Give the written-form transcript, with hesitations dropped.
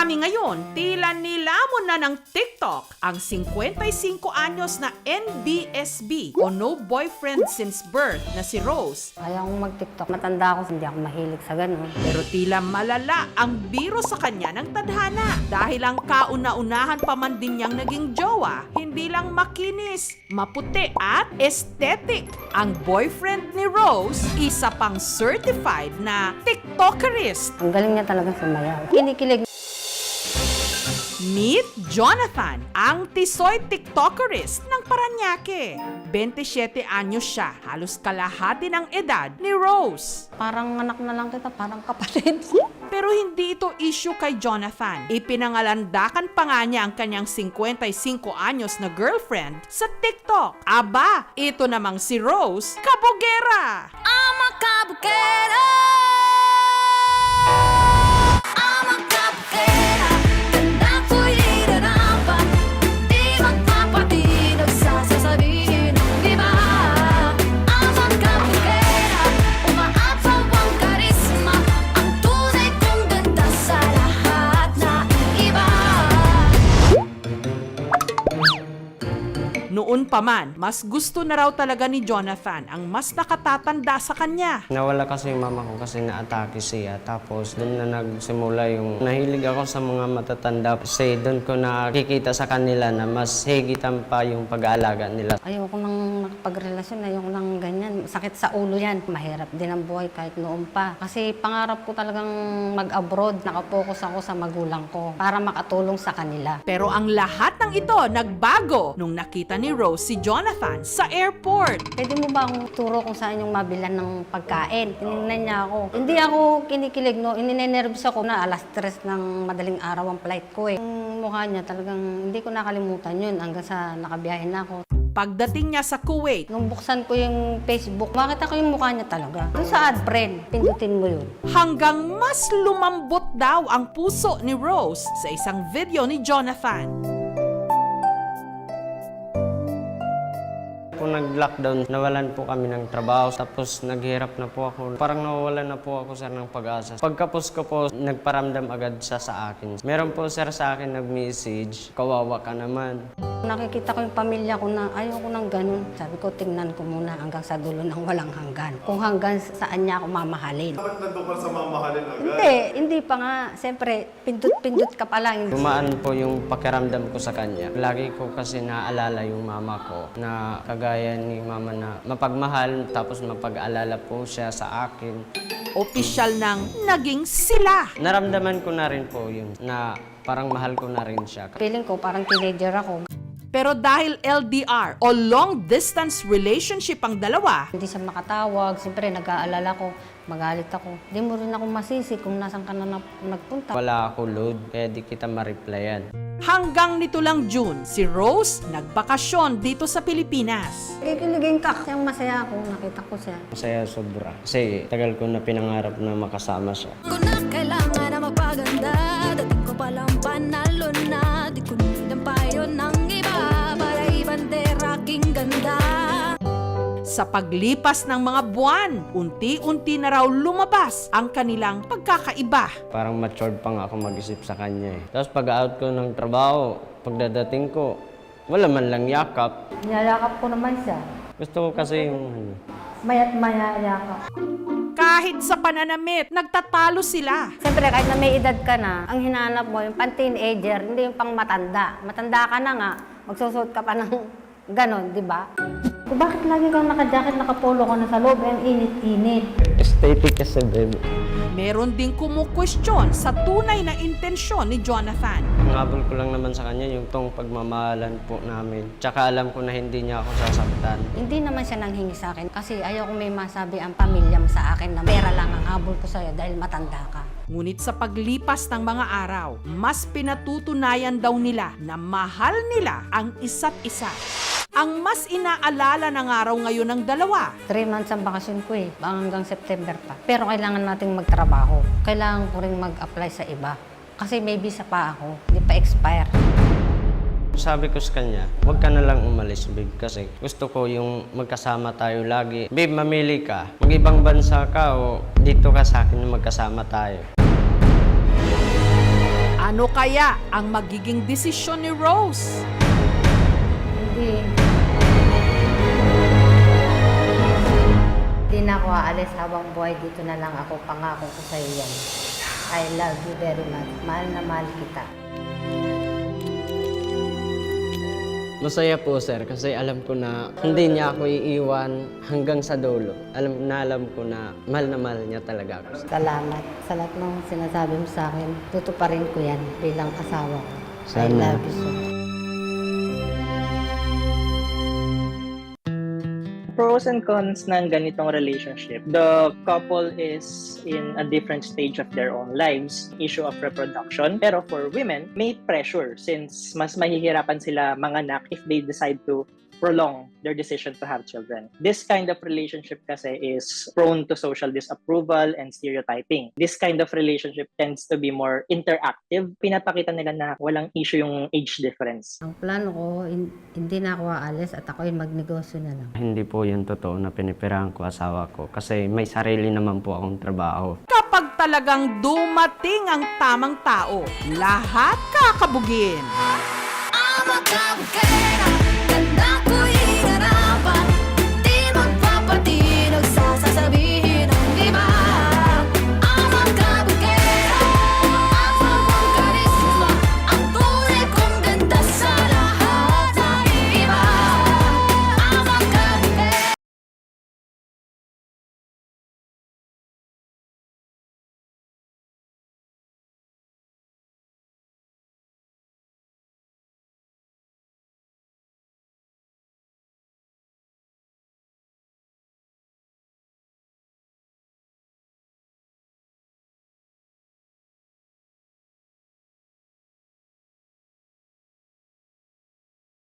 marami ngayon, tila nilamon na ng TikTok ang 55 anyos na NBSB o No Boyfriend Since Birth na si Rose. Ayaw kong mag-TikTok. Matanda ako, hindi ako mahilig sa ganun. Pero tila malala ang biro sa kanya ng tadhana dahil ang kauna-unahan pa man din niyang naging jowa, hindi lang makinis, maputi at aesthetic. Ang boyfriend ni Rose, isa pang certified na TikTokerist. Ang galing niya talaga sumayaw. Kinikilig. Meet Jonathan, ang tisoy TikTokerist ng Paranaque. 27 anyos siya, halos kalahati ng edad ni Rose. Parang anak na lang kita, parang kapatid. Pero hindi ito issue kay Jonathan. Ipinangalandakan pa nga niya ang kanyang 55 anyos na girlfriend sa TikTok. Aba, ito namang si Rose, kabugera! I'm a kabukera. I'm a kabukera. Tanda ko'y irarapan. Di magpapatid ang sasasabihin ng iba. I'm a kabukera. Umaapaw ang karisma. Ang tunay kong ganda sa lahat na iba. Noon pa man, mas gusto na raw talaga ni Jonathan ang mas nakatatanda sa kanya. Nawala kasi yung mama ko kasi na-atake siya. Tapos doon na nagsimula yung nahilig ako sa mga matatanda. Kasi doon ko nakikita sa kanila na mas higitan pa yung pag-aalaga nila. Ayoko nang nakapagrelasyon, ayoko nang ganyan. Sakit sa ulo yan. Mahirap din ang buhay kahit noon pa. Kasi pangarap ko talagang mag-abroad. Nakapokus ako sa magulang ko para makatulong sa kanila. Pero ang lahat ng ito nagbago nung nakita ni Rose si Jonathan sa airport. Pwede mo ba akong turo kung saan yung mabilan ng pagkain? Tinignan niya ako. Hindi ako kinikilig, no? Ininenervous ako na alas 3 ng madaling araw ang flight ko eh. Yung mukha niya talagang hindi ko nakalimutan yun hanggang sa nakabiyahe na ako. Pagdating niya sa Kuwait, Nung buksan ko yung Facebook, makita ko yung mukha niya talaga. Doon sa ad friend, pindutin mo yun. hanggang mas lumambot daw ang puso ni Rose sa isang video ni Jonathan. Kung nag-lockdown, nawalan po kami ng trabaho. Tapos naghirap na po ako. Parang nawawalan na po ako sir ng pag-asa. Pagkapos ko po, nagparamdam agad siya sa akin. Meron po sir sa akin nag-message, kawawa ka naman. Nakikita ko yung pamilya ko na ayoko nang ganun. Sabi ko, tingnan ko muna hanggang sa dulo ng walang hanggan. Kung hanggang saan niya ako mamahalin. Bakit nandun ka sa mamahalin agad? Hindi pa nga. Siyempre, pindot-pindot ka pa lang. Tumaan po yung pakiramdam ko sa kanya. Lagi ko kasi naalala yung mama ko na kagaya ni mama na mapagmahal tapos mapag-alala po siya sa akin. Opisyal ng naging sila. Naramdaman ko na rin po yun na parang mahal ko na rin siya. Feeling ko parang teenager ako. Pero dahil LDR o long distance relationship ang dalawa, Hindi siya makatawag. Siyempre, nag-aalala ko. Magalit ako. Hindi mo rin ako masisi kung nasan ka na nagpunta. Wala ako load kaya di kita ma-replyan. hanggang nito lang June, si Rose nagbakasyon dito sa Pilipinas. Kikiligin ka. Siyang masaya ako. Nakita ko siya. Masaya sobra. Kasi tagal ko na pinangarap na makasama siya. Ko na kailangan na magpaganda. Dati ko palang panalo na. Di ko nang payo ng iba. Para ibandera aking ganda. Sa paglipas ng mga buwan, unti-unti na raw lumabas ang kanilang pagkakaiba. Parang matured pa nga ako mag-isip sa kanya eh. Tapos pag-out ko ng trabaho, pagdadating ko, wala man lang yakap. Niyayakap ko naman siya. Gusto ko kasi yung Maya't maya yakap. Kahit sa pananamit, nagtatalo sila. Siyempre, kahit na may edad ka na, ang hinahanap mo, yung pang-teenager, hindi yung pang-matanda. Matanda ka na nga, magsusuot ka pa ng ganon, di ba? Kung bakit lagi kang naka-jacket, nakapolo ka na sa loob, ang init-init. aesthetic kasi baby. Meron ding kumukwestiyon sa tunay na intensyon ni Jonathan. Ang habol ko lang naman sa kanya yung tong pagmamahalan po namin. Tsaka alam ko na hindi niya ako sasaktan. Hindi naman siya nanghingi sa akin kasi ayaw ko may masabi ang pamilya mo sa akin na pera lang ang habol ko sa'yo dahil matanda ka. Ngunit sa paglipas ng mga araw, mas pinatutunayan daw nila na mahal nila ang isa't isa. Ang mas inaalala ng araw ngayon ng dalawa, 3 months ang bakasyon ko eh, hanggang September pa. Pero kailangan nating magtrabaho. Kailangan ko rin mag-apply sa iba. Kasi may visa pa ako, hindi pa expire. Sabi ko sa kanya, huwag ka na lang umalis, babe, kasi gusto ko yung magkasama tayo lagi. Babe, mamili ka. Mag-ibang bansa ka o dito ka sa akin na magkasama tayo. ano Ano kaya ang magiging desisyon ni Rose? Hindi. Hindi na ako aalis habang buhay. Dito na lang ako. Pangako ko sa iyo yan. I love you very much. Mahal na mahal kita. Masaya po sir kasi alam ko na hindi niya ako iiwan hanggang sa dulo. Alam ko na mahal niya talaga ako. Salamat sa lahat ng sinasabi mo sa akin. Tutuparin ko yan bilang asawa ko. I Sana. love you so much. Pros and cons ng ganitong relationship. The couple is in a different stage of their own lives. Issue of reproduction. Pero for women, may pressure since mas mahihirapan sila manganak if they decide to prolong their decision to have children. This kind of relationship kasi is prone to social disapproval and stereotyping. This kind of relationship tends to be more interactive. Pinapakita nila na walang issue yung age difference. Ang plano ko, hindi na ako aalis at ako yung magnegosyo na lang. Hindi po yun totoo na pinipirahan ko asawa ko kasi may sarili naman po akong trabaho. Kapag talagang dumating ang tamang tao, lahat kakabugin. I'm a caballero.